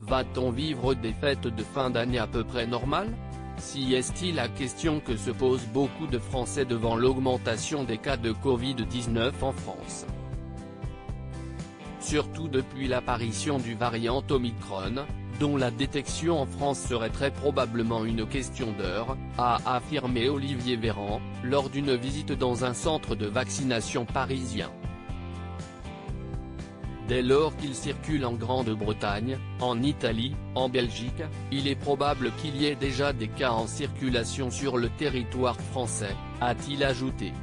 Va-t-on vivre des fêtes de fin d'année à peu près normales? Si est-il la question que se posent beaucoup de Français devant l'augmentation des cas de Covid-19 en France. Surtout depuis l'apparition du variant Omicron, dont la détection en France serait très probablement une question d'heures, a affirmé Olivier Véran, lors d'une visite dans un centre de vaccination parisien. Dès lors qu'il circule en Grande-Bretagne, en Italie, en Belgique, il est probable qu'il y ait déjà des cas en circulation sur le territoire français, a-t-il ajouté.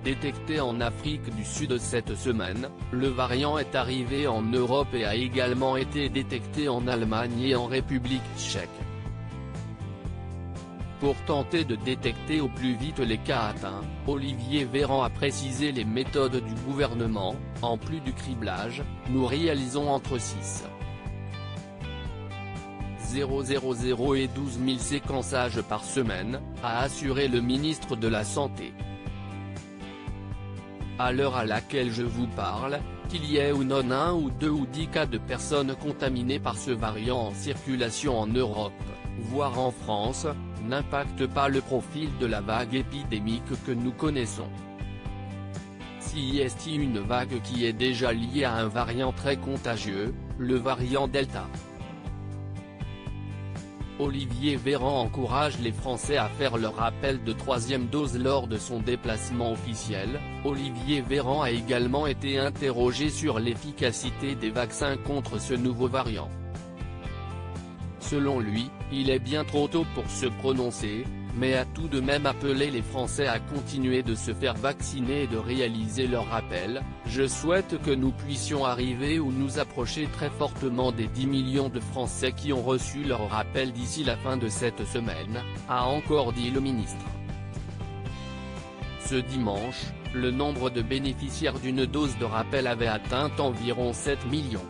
Détecté en Afrique du Sud cette semaine, le variant est arrivé en Europe et a également été détecté en Allemagne et en République tchèque. Pour tenter de détecter au plus vite les cas atteints, Olivier Véran a précisé les méthodes du gouvernement. En plus du criblage, nous réalisons entre 6,000 et 12 000 séquençages par semaine, a assuré le ministre de la Santé. À l'heure à laquelle je vous parle, qu'il y ait ou non 1 ou 2 ou 10 cas de personnes contaminées par ce variant en circulation en Europe, voire en France, n'impacte pas le profil de la vague épidémique que nous connaissons. Si est une vague qui est déjà liée à un variant très contagieux, le variant Delta. Olivier Véran encourage les Français à faire leur rappel de 3e dose lors de son déplacement officiel. Olivier Véran a également été interrogé sur l'efficacité des vaccins contre ce nouveau variant. Selon lui, il est bien trop tôt pour se prononcer, mais a tout de même appelé les Français à continuer de se faire vacciner et de réaliser leur rappel. Je souhaite que nous puissions arriver ou nous approcher très fortement des 10 millions de Français qui ont reçu leur rappel d'ici la fin de cette semaine, a encore dit le ministre. Ce dimanche, le nombre de bénéficiaires d'une dose de rappel avait atteint environ 7 millions.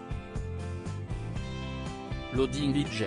Loading DJ.